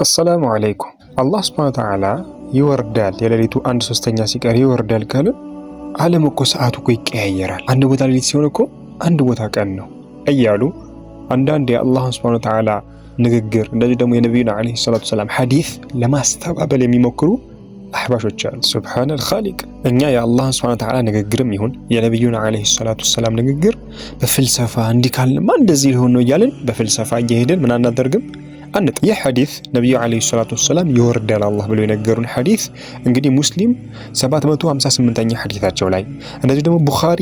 አሰላሙ አለይኩም። አላህ ሱብሓነሁ ወተዓላ ይወርዳል የሌሊቱ 1/3 ሲቀር ይወርዳል ካልን ዓለም እኮ ሰዓቱ እኮ ይቀያየራል። አንድ ቦታ ሌሊት ሲሆን እኮ አንድ ቦታ ቀን ነው እያሉ አንዳንድ የአላህ ሱብሓነሁ ወተዓላ ንግግር እንደዚህ ደግሞ የነቢዩን ዓለይሂ ሰላቱ ወሰላም ሐዲስ ለማስተባበል የሚሞክሩ አህባሾች አሉ። ሱብሓነል ኻሊቅ። እኛ የአላህ ሱብሓነሁ ወተዓላ ንግግርም ይሁን የነቢዩን ዓለይሂ ሰላቱ ወሰላም ንግግር በፍልሰፋ እንዲህ ካልንማ እንደዚህ ሊሆን ነው እያልን በፍልሰፋ እየሄድን ምን አናደርግም። ይህ ሐዲስ ነቢዩ ዓለይሂ ሰላቱ ወሰላም ይወርዳል አላህ ብሎ የነገሩን ሐዲስ እንግዲህ ሙስሊም 758ኛ ሐዲሳቸው ላይ እንደዚህ ደግሞ ቡኻሪ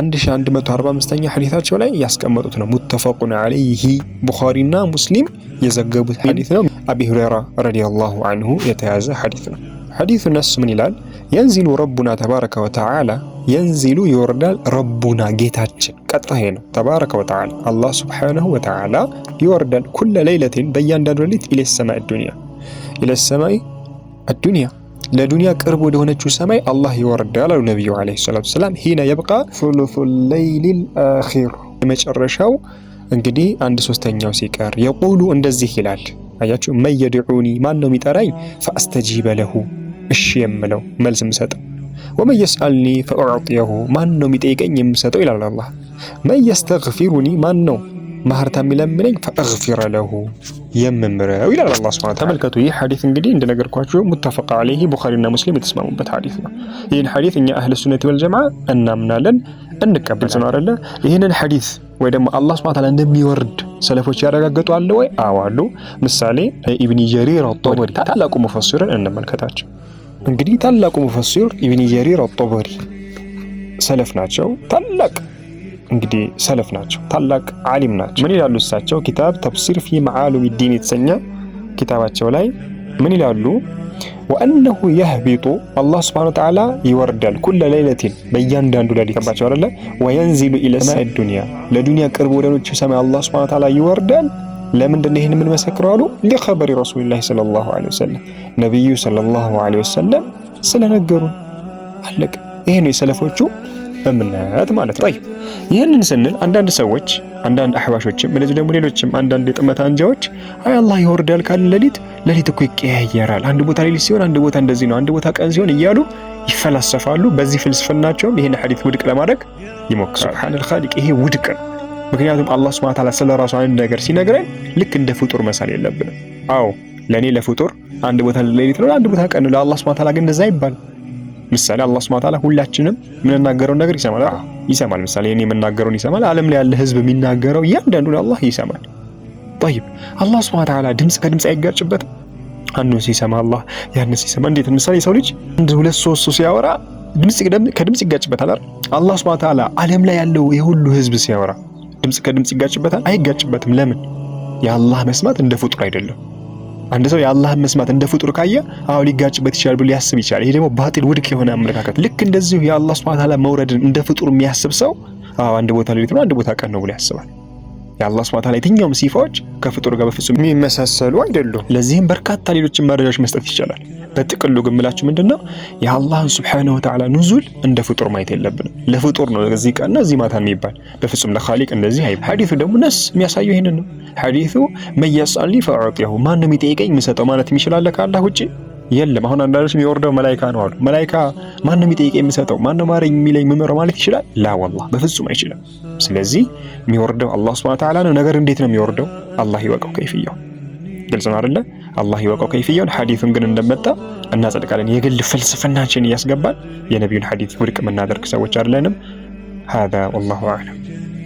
1145ኛ ሐዲሳቸው ላይ ያስቀመጡት ነው። ሙተፈቁን ዐለይሂ ቡኻሪና ሙስሊም የዘገቡት ሐዲስ ነው። አቢ ሁረይራ ረዲየላሁ ዐንሁ የተያዘ ሐዲስ ነው። ሐዲሱ ነስ ምን ይላል? የንዚሉ ረቡና ተባረከ ወተዓላ የንዚሉ ይወርዳል ረቡና ጌታችን ቀጥታ ይሄ ነው። ተባረከ ወተዓላ አላህ ሱብሓነሁ ወተዓላ ይወርዳል ኩለ ሌሊቲን በእያንዳንዱ ሌሊት ኢለስ ሰማይ ዱንያ ኢለስ ሰማይ ዱንያ ለዱንያ ቅርብ ወደ ሆነችው ሰማይ አላህ ይወርዳል አሉ ነብዩ አለይሂ ሰላቱ ወሰላም። ሂነ የብቃ ሱሉሱል ለይሊል አኺር የመጨረሻው እንግዲህ 1/3ኛው ሲቀር የቁሉ እንደዚህ ይላል። አያችሁ መየድዑኒ ማን ነው የሚጠራኝ? ፈአስተጂበ ለሁ እሺ የምለው መልስ የምሰጠው። ወመን የስአልኒ ፈኡዕጢየሁ ማን ነው የሚጠይቀኝ የምሰጠው ይላል አላህ። መን የስተግፊሩኒ ማን ነው ማህርታ የሚለምነኝ? ፈአግፊረ ለሁ የምምረው ይላል አላህ ሱብሓነሁ ወተዓላ። ተመልከቱ ይህ ሐዲስ እንግዲህ እንደነገርኳችሁ ሙተፈቅ ዐለይሂ ቡኻሪና ሙስሊም የተስማሙበት ሐዲስ ነው። ይህን ሐዲስ እኛ አህለ ሱነቲ ወልጀማዓ እናምናለን እንቀበል ነው አይደለ? ይህንን ሐዲስ ወይ ደግሞ አላህ ሱብሓነሁ ወተዓላ እንደሚወርድ ሰለፎች ያረጋገጡ አለ ወይ? አዎ አሉ። ምሳሌ ኢብኑ ጀሪር አጠበሪ ታላቁ ሙፈሲርን እንመልከታቸው። እንግዲህ ታላቁ ሙፈሲር ኢብኑ ጀሪር አጠበሪ ሰለፍ ናቸው። ታላቅ እንግዲህ ሰለፍ ናቸው። ታላቅ ዓሊም ናቸው። ምን ይላሉ እሳቸው? ኪታብ ተፍሲር ፊ መዓሉሚ ዲን የተሰኘ ኪታባቸው ላይ ምን ይላሉ? ወአነሁ የህቢጡ አላህ ሱብሓነሁ ወተዓላ ይወርዳል ኩለ ሌሊቲን በእያንዳንዱ ሌሊት ባቸው አይደለ? ወየንዚሉ ኢለ ሰማይ ዱንያ ለዱንያ ቅርብ ወደሆነችው ሰማይ አላህ ሱብሓነሁ ወተዓላ ይወርዳል። ለምንድን ነው ይህን የምንመሰክረው አሉ? ሊኸበሪ ረሱሊላህ ሰለላሁ ዐለይሂ ወሰለም ነቢዩ ሰለላሁ ዐለይሂ ወሰለም ስለነገሩን አለቀ። ይሄ ነው የሰለፎቹ እምነት ማለት ነው። ይህንን ስንል አንዳንድ ሰዎች አንዳንድ አህባሾችም እንደዚህ ደግሞ ሌሎችም አንዳንድ የጥመት አንጃዎች አይ አላህ ይወርዳል ካልን ሌሊት እኮ ይቀያየራል፣ አንድ ቦታ ሌሊት ሲሆን አንድ ቦታ እንደዚህ ነው፣ አንድ ቦታ ቀን ሲሆን እያሉ ይፈላሰፋሉ። በዚህ ፍልስፍናቸውም ይህን ሐዲስ ውድቅ ለማድረግ ይሞክራሉ። ሱብሓነል ኻሊቅ ይሄ ውድቅ ነው። ምክንያቱም አላህ ሱብሓነሁ ወተዓላ ስለራሱ አንድ ነገር ሲነግረን ልክ እንደ ፍጡር መሳል የለብንም። አዎ ለኔ ለፍጡር አንድ ቦታ ሌሊት ነው፣ አንድ ቦታ ቀን ነው። ለአላህ ሱብሓነሁ ወተዓላ ግን እንደዛ ይባል። ምሳሌ አላህ ሱብሓነሁ ወተዓላ ሁላችንም የምንናገረውን ነገር ይሰማል። ይሰማል። ምሳሌ እኔ የምናገረውን ይሰማል። ዓለም ላይ ያለ ህዝብ የሚናገረው እያንዳንዱን አላህ ይሰማል። طيب አላህ ሱብሓነሁ ወተዓላ ድምጽ ከድምጽ አይጋጭበትም? አንዱን ሲሰማ አላህ ያንን ሲሰማ እንዴት? ምሳሌ ሰው ልጅ 1 2 3 ሲያወራ ድምጽ ከድምጽ ይጋጭበታል አይደል? አላህ ሱብሓነሁ ወተዓላ ዓለም ላይ ያለው የሁሉ ህዝብ ሲያወራ ድምጽ ከድምጽ ይጋጭበታል? አይጋጭበትም። ለምን? የአላህ መስማት እንደ ፍጡር አይደለም። አንድ ሰው የአላህን መስማት እንደ ፍጡር ካየ አዎ ሊጋጭበት ይችላል ብሎ ሊያስብ ይችላል። ይሄ ደግሞ ባጢል ውድቅ የሆነ አመለካከት። ልክ እንደዚሁ የአላህ ሱብሓነሁ ወተዓላ መውረድን እንደ ፍጡር የሚያስብ ሰው አዎ አንድ ቦታ ሌሊት ነው፣ አንድ ቦታ ቀን ነው ብሎ ያስባል። የአላህ ሱብሓነሁ ወተዓላ የትኛውም ሲፋዎች ከፍጡር ጋር በፍጹም የሚመሳሰሉ አይደሉም። ለዚህም በርካታ ሌሎችን መረጃዎች መስጠት ይቻላል። በጥቅሉ ግን ምላችሁ ምንድነው? የአላህን ሱብሓነሁ ወተዓላ ኑዙል እንደ ፍጡር ማየት የለብንም። ለፍጡር ነው እዚህ ቀን ነው እዚህ ማታ የሚባል በፍጹም ለኻሊቅ እንደዚህ አይባል። ሐዲሱ ደግሞ ነስ የሚያሳየው ይሄንን ነው። ሐዲሱ መየስአሊ ፈኡዕጢየሁ ማን ነው የሚጠይቀኝ የምሰጠው ማለት የሚችላል ከአላህ ውጪ የለም። አሁን አንዳንዶች የሚወርደው መላኢካ ነው አሉ። መላኢካ ማን ነው የሚጠይቀኝ የምሰጠው ማን ነው ማረኝ የሚለኝ የምመረው ማለት ይችላል? ላ ወላሂ በፍጹም አይችልም። ስለዚህ የሚወርደው አላህ ሱብሓነሁ ወተዓላ ነው። ነገር እንዴት ነው የሚወርደው? አላህ ይወቀው ከይፍያው። ግልጽ ነው አይደለ? አላህ ይወቀው ከይፍያውን። ሐዲሱን ግን እንደመጣ እናጸድቃለን። የግል ፍልስፍናችን እያስገባን የነቢዩን ሐዲስ ውድቅ የምናደርግ ሰዎች አይደለንም። هذا والله أعلم.